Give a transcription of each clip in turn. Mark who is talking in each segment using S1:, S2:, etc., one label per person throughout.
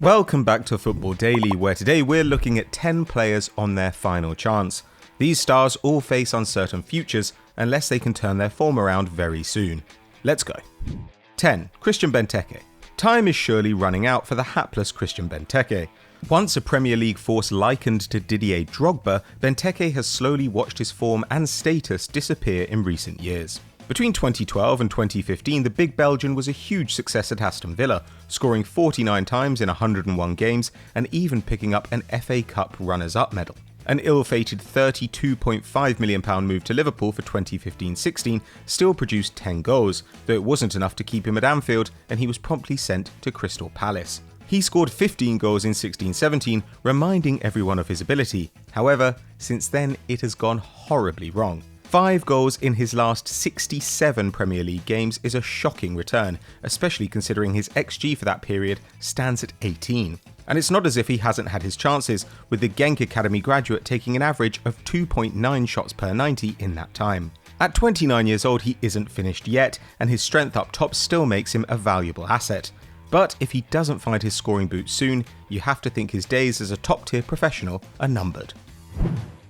S1: Welcome back to Football Daily, where today we're looking at 10 players on their final chance. These stars all face uncertain futures unless they can turn their form around very soon. Let's go. 10. Christian Benteke. Time is surely running out for the hapless Christian Benteke. Once a Premier League force likened to Didier Drogba, Benteke has slowly watched his form and status disappear in recent years. Between 2012 and 2015, the big Belgian was a huge success at Aston Villa, scoring 49 times in 101 games and even picking up an FA Cup runners-up medal. An ill-fated £32.5 million move to Liverpool for 2015-16 still produced 10 goals, though it wasn't enough to keep him at Anfield and he was promptly sent to Crystal Palace. He scored 15 goals in 16-17, reminding everyone of his ability. However, since then it has gone horribly wrong. 5 goals in his last 67 Premier League games is a shocking return, especially considering his XG for that period stands at 18. And it's not as if he hasn't had his chances, with the Genk Academy graduate taking an average of 2.9 shots per 90 in that time. At 29 years old, he isn't finished yet, and his strength up top still makes him a valuable asset. But if he doesn't find his scoring boots soon, you have to think his days as a top-tier professional are numbered.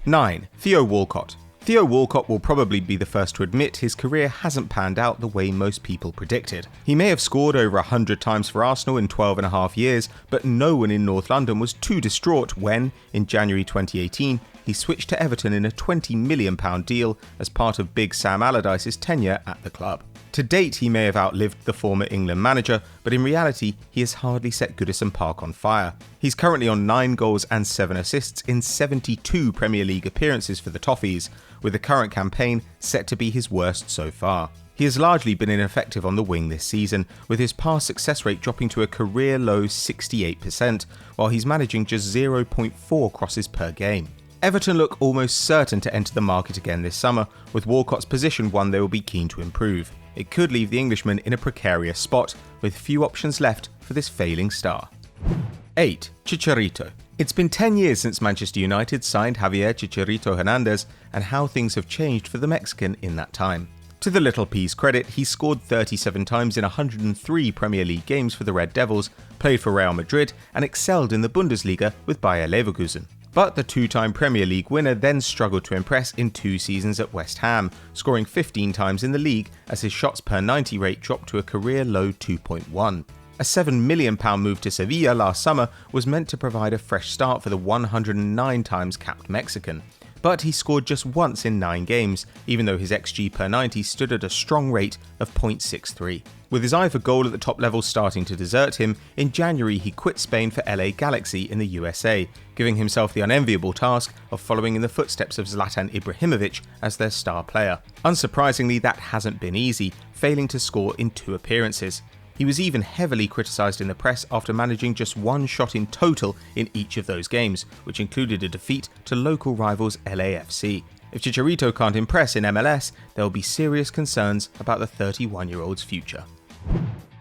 S1: 9. Theo Walcott. Theo Walcott will probably be the first to admit his career hasn't panned out the way most people predicted. He may have scored over 100 times for Arsenal in 12.5 years, but no one in North London was too distraught when, in January 2018, he switched to Everton in a £20 million deal as part of Big Sam Allardyce's tenure at the club. To date, he may have outlived the former England manager, but in reality, he has hardly set Goodison Park on fire. He's currently on 9 goals and 7 assists in 72 Premier League appearances for the Toffees, with the current campaign set to be his worst so far. He has largely been ineffective on the wing this season, with his pass success rate dropping to a career low 68%, while he's managing just 0.4 crosses per game. Everton look almost certain to enter the market again this summer, with Walcott's position one they will be keen to improve. It could leave the Englishman in a precarious spot, with few options left for this failing star. 8. Chicharito. It's been 10 years since Manchester United signed Javier Chicharito Hernandez, and how things have changed for the Mexican in that time. To the Little P's credit, he scored 37 times in 103 Premier League games for the Red Devils, played for Real Madrid, and excelled in the Bundesliga with Bayer Leverkusen. But the 2-time Premier League winner then struggled to impress in 2 seasons at West Ham, scoring 15 times in the league as his shots per 90 rate dropped to a career low 2.1. A £7 million move to Sevilla last summer was meant to provide a fresh start for the 109 times capped Mexican. But he scored just once in 9 games, even though his XG per 90 stood at a strong rate of 0.63. With his eye for goal at the top level starting to desert him, in January he quit Spain for LA Galaxy in the USA, giving himself the unenviable task of following in the footsteps of Zlatan Ibrahimovic as their star player. Unsurprisingly, that hasn't been easy, failing to score in 2 appearances. He was even heavily criticised in the press after managing just 1 shot in total in each of those games, which included a defeat to local rivals LAFC. If Chicharito can't impress in MLS, there will be serious concerns about the 31-year-old's future.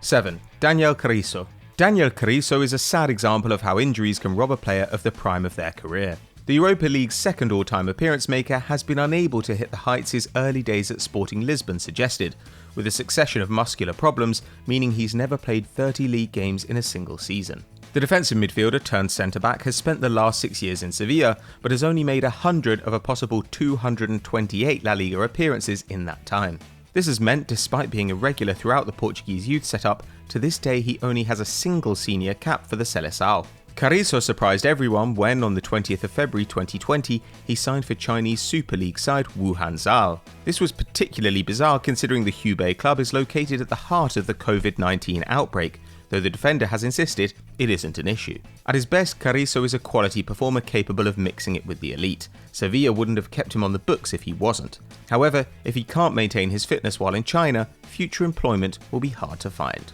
S1: 7. Daniel Karius. Daniel Karius is a sad example of how injuries can rob a player of the prime of their career. The Europa League's second all-time appearance maker has been unable to hit the heights his early days at Sporting Lisbon suggested, with a succession of muscular problems meaning he's never played 30 league games in a single season. The defensive midfielder turned centre-back has spent the last 6 years in Sevilla, but has only made 100 of a possible 228 La Liga appearances in that time. This has meant, despite being irregular throughout the Portuguese youth setup, to this day he only has a single senior cap for the Seleção. Karius surprised everyone when, on the 20th of February 2020, he signed for Chinese Super League side Wuhan Zal. This was particularly bizarre considering the Hubei club is located at the heart of the COVID-19 outbreak, though the defender has insisted it isn't an issue. At his best, Karius is a quality performer capable of mixing it with the elite. Sevilla wouldn't have kept him on the books if he wasn't. However, if he can't maintain his fitness while in China, future employment will be hard to find.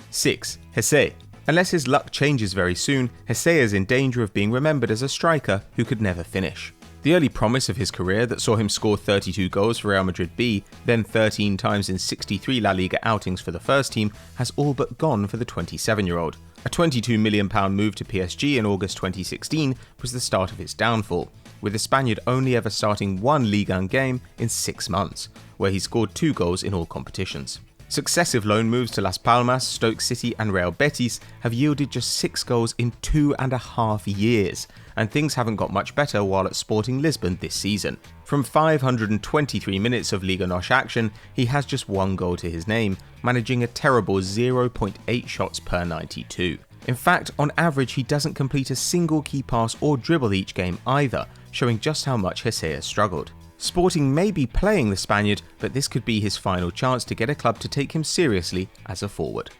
S1: 6. Jesse. Unless his luck changes very soon, Jesse is in danger of being remembered as a striker who could never finish. The early promise of his career that saw him score 32 goals for Real Madrid B, then 13 times in 63 La Liga outings for the first team, has all but gone for the 27-year-old. A £22 million move to PSG in August 2016 was the start of his downfall, with the Spaniard only ever starting 1 Ligue 1 game in 6 months, where he scored 2 goals in all competitions. Successive loan moves to Las Palmas, Stoke City and Real Betis have yielded just 6 goals in 2.5 years, and things haven't got much better while at Sporting Lisbon this season. From 523 minutes of Liga NOS action, he has just 1 goal to his name, managing a terrible 0.8 shots per 92. In fact, on average he doesn't complete a single key pass or dribble each game either, showing just how much Jesse has struggled. Sporting may be playing the Spaniard, but this could be his final chance to get a club to take him seriously as a forward.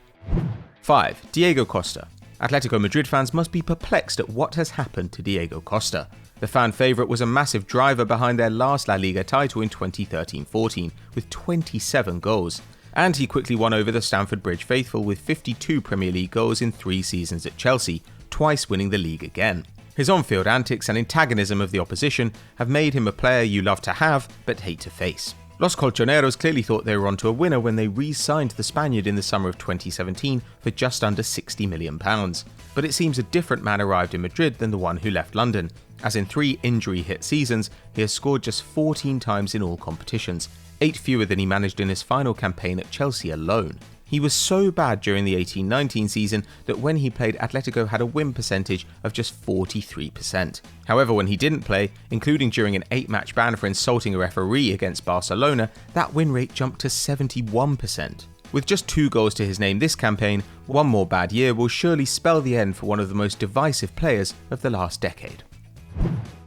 S1: 5. Diego Costa. Atletico Madrid fans must be perplexed at what has happened to Diego Costa. The fan favourite was a massive driver behind their last La Liga title in 2013-14, with 27 goals. And he quickly won over the Stamford Bridge faithful with 52 Premier League goals in 3 seasons at Chelsea, twice winning the league again. His on-field antics and antagonism of the opposition have made him a player you love to have, but hate to face. Los Colchoneros clearly thought they were onto a winner when they re-signed the Spaniard in the summer of 2017 for just under £60 million. But it seems a different man arrived in Madrid than the one who left London, as in 3 injury-hit seasons, he has scored just 14 times in all competitions, 8 fewer than he managed in his final campaign at Chelsea alone. He was so bad during the 18-19 season that when he played, Atletico had a win percentage of just 43%. However, when he didn't play, including during an 8-match ban for insulting a referee against Barcelona, that win rate jumped to 71%. With just 2 goals to his name this campaign, one more bad year will surely spell the end for one of the most divisive players of the last decade.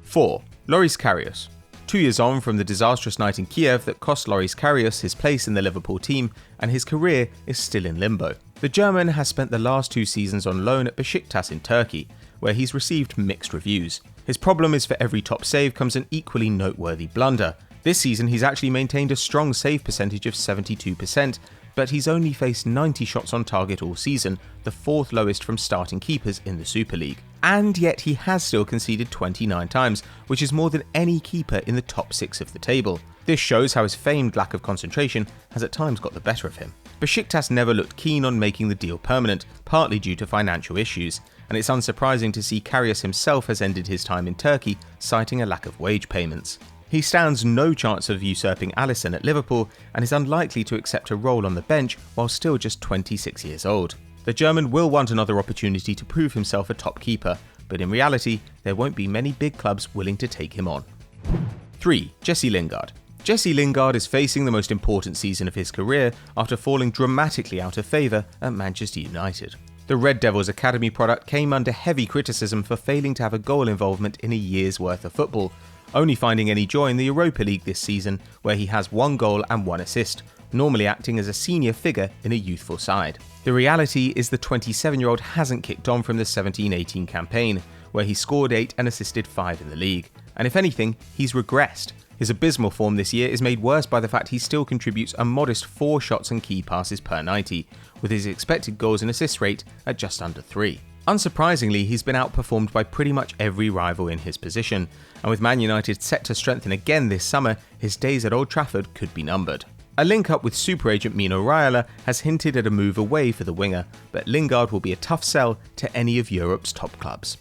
S1: 4. Loris Karius. 2 years on from the disastrous night in Kiev that cost Loris Karius his place in the Liverpool team, and his career is still in limbo. The German has spent the last 2 seasons on loan at Besiktas in Turkey, where he's received mixed reviews. His problem is for every top save comes an equally noteworthy blunder. This season he's actually maintained a strong save percentage of 72%, but he's only faced 90 shots on target all season, the 4th lowest from starting keepers in the Super League. And yet he has still conceded 29 times, which is more than any keeper in the top 6 of the table. This shows how his famed lack of concentration has at times got the better of him. Besiktas never looked keen on making the deal permanent, partly due to financial issues, and it's unsurprising to see Karius himself has ended his time in Turkey, citing a lack of wage payments. He stands no chance of usurping Alisson at Liverpool and is unlikely to accept a role on the bench while still just 26 years old. The German will want another opportunity to prove himself a top keeper, but in reality, there won't be many big clubs willing to take him on. 3. Jesse Lingard. Jesse Lingard is facing the most important season of his career after falling dramatically out of favour at Manchester United. The Red Devils Academy product came under heavy criticism for failing to have a goal involvement in a year's worth of football, only finding any joy in the Europa League this season, where he has 1 goal and 1 assist, normally acting as a senior figure in a youthful side. The reality is the 27-year-old hasn't kicked on from the 17-18 campaign, where he scored 8 and assisted 5 in the league, and if anything, he's regressed. His abysmal form this year is made worse by the fact he still contributes a modest 4 shots and key passes per 90, with his expected goals and assist rate at just under 3. Unsurprisingly, he's been outperformed by pretty much every rival in his position, and with Man United set to strengthen again this summer, his days at Old Trafford could be numbered. A link-up with super agent Mino Raiola has hinted at a move away for the winger, but Lingard will be a tough sell to any of Europe's top clubs.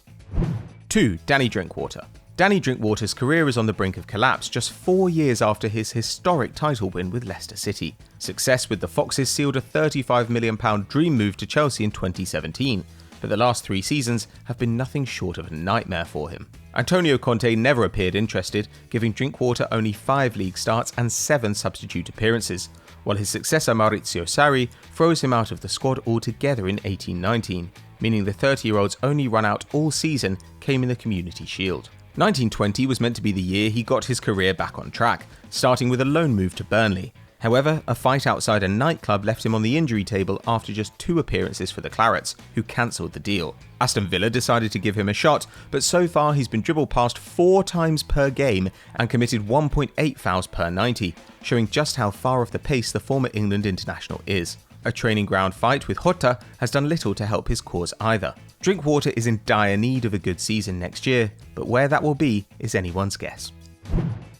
S1: 2. Danny Drinkwater. Danny Drinkwater's career is on the brink of collapse just 4 years after his historic title win with Leicester City. Success with the Foxes sealed a £35 million dream move to Chelsea in 2017, but the last 3 seasons have been nothing short of a nightmare for him. Antonio Conte never appeared interested, giving Drinkwater only 5 league starts and 7 substitute appearances, while his successor Maurizio Sarri froze him out of the squad altogether in 18-19, meaning the 30-year-old's only run out all season came in the Community Shield. 1920 was meant to be the year he got his career back on track, starting with a loan move to Burnley. However, a fight outside a nightclub left him on the injury table after just 2 appearances for the Clarets, who cancelled the deal. Aston Villa decided to give him a shot, but so far he's been dribbled past 4 times per game and committed 1.8 fouls per 90, showing just how far off the pace the former England international is. A training ground fight with Jota has done little to help his cause either. Drinkwater is in dire need of a good season next year, but where that will be is anyone's guess.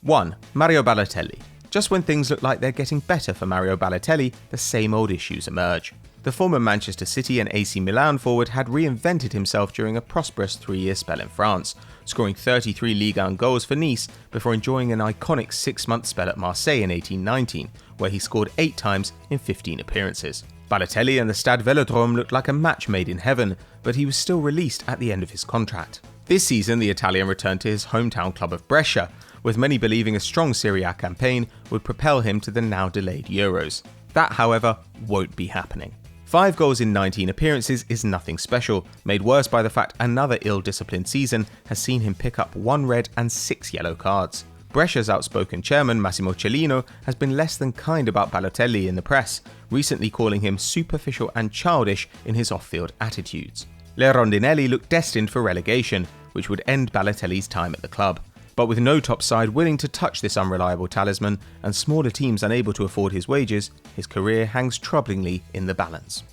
S1: 1. Mario Balotelli. Just when things look like they're getting better for Mario Balotelli, the same old issues emerge. The former Manchester City and AC Milan forward had reinvented himself during a prosperous 3-year spell in France, scoring 33 Ligue 1 goals for Nice before enjoying an iconic 6-month spell at Marseille in 18-19, where he scored 8 times in 15 appearances. Balotelli and the Stade Velodrome looked like a match made in heaven, but he was still released at the end of his contract. This season, the Italian returned to his hometown club of Brescia, with many believing a strong Serie A campaign would propel him to the now delayed Euros. That, however, won't be happening. 5 goals in 19 appearances is nothing special, made worse by the fact another ill-disciplined season has seen him pick up 1 red and 6 yellow cards. Brescia's outspoken chairman Massimo Cellino has been less than kind about Balotelli in the press, recently calling him superficial and childish in his off-field attitudes. Le Rondinelli looked destined for relegation, which would end Balotelli's time at the club. But with no top side willing to touch this unreliable talisman and smaller teams unable to afford his wages, his career hangs troublingly in the balance.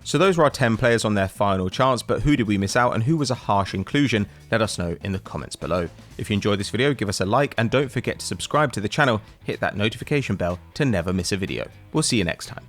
S1: So those were our 10 players on their final chance, but who did we miss out and who was a harsh inclusion? Let us know in the comments below. If you enjoyed this video, give us a like and don't forget to subscribe to the channel, hit that notification bell to never miss a video. We'll see you next time.